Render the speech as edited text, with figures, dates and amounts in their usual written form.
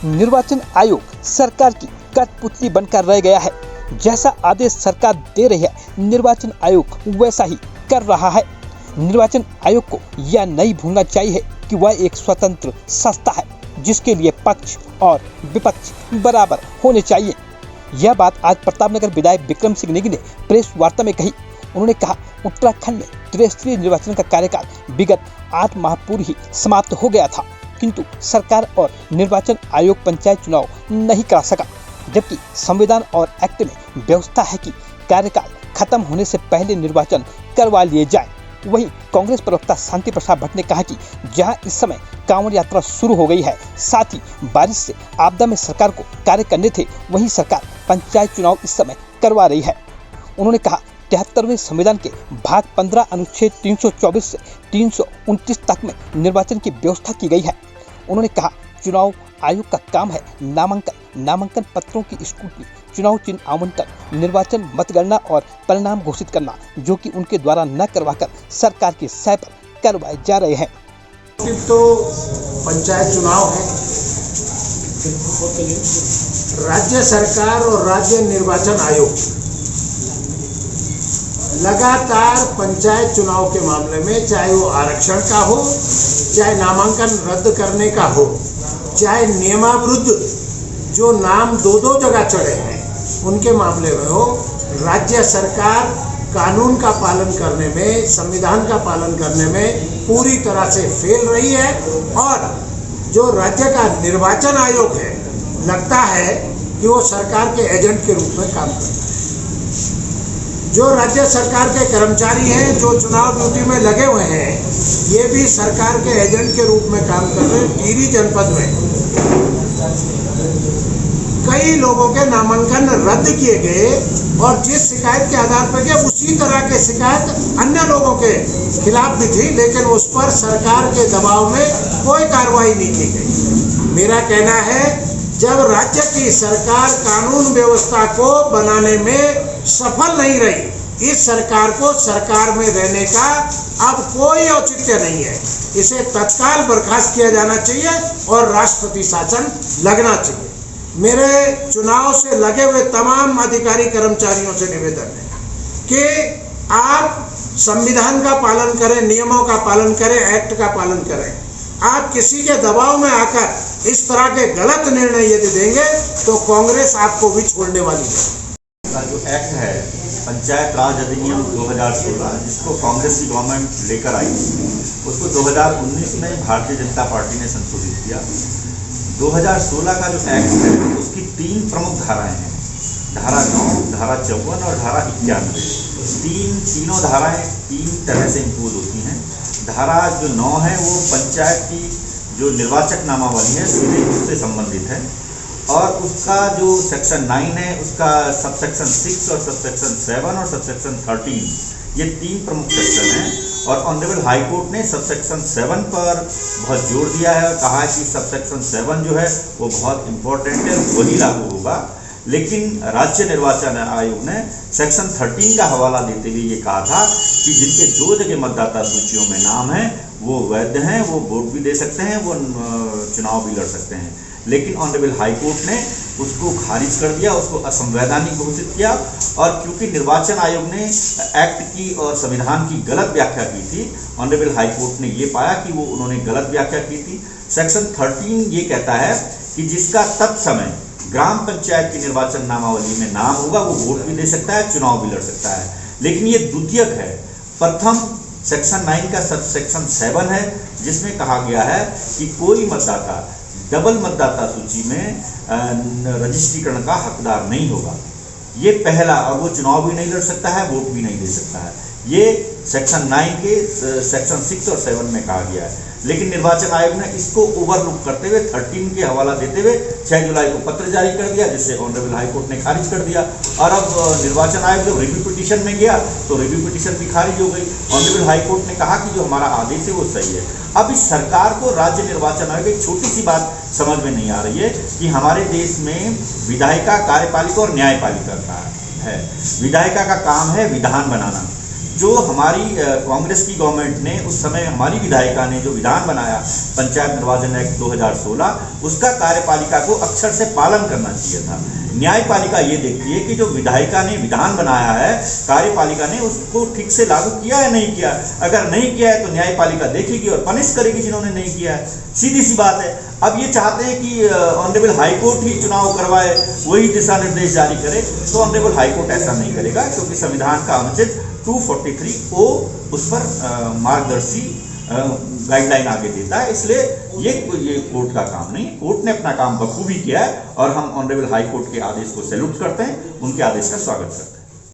निर्वाचन आयोग सरकार की कठपुतली बनकर रह गया है। जैसा आदेश सरकार दे रही है, निर्वाचन आयोग वैसा ही कर रहा है। निर्वाचन आयोग को यह नहीं भूलना चाहिए कि वह एक स्वतंत्र संस्था है, जिसके लिए पक्ष और विपक्ष बराबर होने चाहिए। यह बात आज प्रतापनगर विधायक विक्रम सिंह नेगी ने प्रेस वार्ता में कही। उन्होंने कहा, उत्तराखंड में त्रिस्तरीय निर्वाचन का कार्यकाल विगत 8 माह पूर्व ही समाप्त हो गया था, किंतु सरकार और निर्वाचन आयोग पंचायत चुनाव नहीं करा सका, जबकि संविधान और एक्ट में व्यवस्था है कि कार्यकाल खत्म होने से पहले निर्वाचन करवा लिए जाए। वहीं कांग्रेस प्रवक्ता शांति प्रसाद भट्ट ने कहा कि जहां इस समय कांवड़ यात्रा शुरू हो गई है, साथ ही बारिश से आपदा में सरकार को कार्य करने थे, वहीं सरकार पंचायत चुनाव इस समय करवा रही है। उन्होंने कहा, 73वें संविधान के भाग 15 अनुच्छेद 324 से 329 तक में निर्वाचन की व्यवस्था की गई है। उन्होंने कहा, चुनाव आयोग का काम है नामांकन पत्रों की स्क्रूटनी, चुनाव चिन्ह आवंटन, निर्वाचन मतगणना और परिणाम घोषित करना, जो कि उनके द्वारा न करवाकर सरकार के सय पर करवाए जा रहे हैं। तो पंचायत चुनाव है, राज्य सरकार और राज्य निर्वाचन आयोग लगातार पंचायत चुनाव के मामले में, चाहे वो आरक्षण का हो, चाहे नामांकन रद्द करने का हो, चाहे नियमाविरुद्ध जो नाम दो जगह चढ़े हैं उनके मामले में हो, राज्य सरकार कानून का पालन करने में, संविधान का पालन करने में पूरी तरह से फेल रही है। और जो राज्य का निर्वाचन आयोग है, लगता है कि वो सरकार के एजेंट के रूप में काम करता है। जो राज्य सरकार के कर्मचारी हैं, जो चुनाव ड्यूटी में लगे हुए हैं, ये भी सरकार के एजेंट के रूप में काम कर रहे हैं। टिहरी जनपद में कई लोगों के नामांकन रद्द किए गए और जिस शिकायत के आधार पर किया, उसी तरह के शिकायत अन्य लोगों के खिलाफ भी थी, लेकिन उस पर सरकार के दबाव में कोई कार्रवाई नहीं की गई। मेरा कहना है, जब राज्य की सरकार कानून व्यवस्था को बनाने में सफल नहीं रही, इस सरकार को सरकार में रहने का अब कोई औचित्य नहीं है। इसे तत्काल बर्खास्त किया जाना चाहिए और राष्ट्रपति शासन लगना चाहिए। मेरे चुनाव से लगे हुए तमाम अधिकारी कर्मचारियों से निवेदन है कि आप संविधान का पालन करें, नियमों का पालन करें, एक्ट का पालन करें। आप किसी के दबाव में आकर इस तरह के गलत निर्णय यदि देंगे तो कांग्रेस आपको भी छोड़ने वाली है। जो एक्ट है पंचायत राज अधिनियम 2016, जिसको कांग्रेस की गवर्नमेंट लेकर आई, उसको 2019 में भारतीय जनता पार्टी ने संशोधित किया। 2016 का जो एक्ट है उसकी 3 प्रमुख धाराएं हैं, धारा 9, धारा 54 और धारा 91। तीनों धाराएं 3 तरह से इम्पोज होती हैं। धारा जो 9 है वो पंचायत की जो निर्वाचक नामावली है सीधे उससे संबंधित है, और उसका जो सेक्शन 9 है उसका सबसेक्शन 6 और सबसेक्शन 7 और सबसेक्शन 13, ये 3 प्रमुख सेक्शन हैं। और ऑनरेबल हाई कोर्ट ने सबसेक्शन 7 पर बहुत जोर दिया है और कहा है कि सबसेक्शन 7 जो है वो बहुत इम्पोर्टेंट है, वही लागू होगा। लेकिन राज्य निर्वाचन आयोग ने सेक्शन 13 का हवाला देते हुए ये कहा था कि जिनके 2 जगह मतदाता सूचियों में नाम है वो वैध हैं, वो वोट भी दे सकते हैं, वो चुनाव भी लड़ सकते हैं। लेकिन ऑनरेबल हाई कोर्ट ने उसको खारिज कर दिया, उसको असंवैधानिक घोषित किया। और क्योंकि निर्वाचन आयोग ने एक्ट की और संविधान की गलत व्याख्या की थी, ऑनरेबल हाई कोर्ट ने ये पाया कि वो उन्होंने गलत व्याख्या की थी। सेक्शन 13 ये कहता है कि जिसका तत्समय ग्राम पंचायत की निर्वाचन नामावली में नाम होगा वो वोट भी दे सकता है, चुनाव भी लड़ सकता है। लेकिन ये द्वितीयक है। प्रथम सेक्शन 9 का सबसेक्शन 7 है, जिसमें कहा गया है कि कोई मतदाता डबल मतदाता सूची में रजिस्ट्रीकरण का हकदार नहीं होगा। ये पहला, और वो चुनाव भी नहीं लड़ सकता है, वोट भी नहीं दे सकता है। ये सेक्शन 9 के सेक्शन 6 और 7 में कहा गया है। लेकिन निर्वाचन आयोग ने इसको ओवरलुक करते हुए 13 के हवाला देते हुए 6 जुलाई को पत्र जारी कर दिया, जिससे ऑनरेबल हाई कोर्ट ने खारिज कर दिया। और अब निर्वाचन आयोग जब रिव्यू पिटीशन में गया तो रिव्यू पिटीशन भी खारिज हो गई। ऑनरेबल हाई कोर्ट ने कहा कि जो हमारा आदेश है वो सही है। अब इस सरकार को राज्य निर्वाचन आयोग एक छोटी सी बात समझ में नहीं आ रही है कि हमारे देश में विधायिका, कार्यपालिका और न्यायपालिका का है। विधायिका का काम है विधान बनाना, जो हमारी कांग्रेस की गवर्नमेंट ने उस समय हमारी विधायिका ने जो विधान बनाया पंचायत निर्वाचन एक्ट 2016, उसका कार्यपालिका को अक्षर से पालन करना चाहिए था। न्यायपालिका ये देखती है कि जो विधायिका ने विधान बनाया है, कार्यपालिका ने उसको ठीक से लागू किया या नहीं किया। अगर नहीं किया है तो न्यायपालिका देखेगी और पनिश करेगी जिन्होंने नहीं किया है, सीधी सी बात है। अब ये चाहते हैं कि ऑनरेबल हाईकोर्ट ही चुनाव करवाए, वही दिशा निर्देश जारी करे, तो ऑनरेबल हाईकोर्ट ऐसा नहीं करेगा, क्योंकि संविधान का अनुच्छेद 243O उस पर मार्गदर्शी गाइडलाइन आगे देता है। इसलिए ये कोर्ट का काम नहीं, कोर्ट ने अपना काम बखूबी किया है और हम ऑनरेबल हाई कोर्ट के आदेश को सैल्यूट करते हैं, उनके आदेश का स्वागत करते हैं।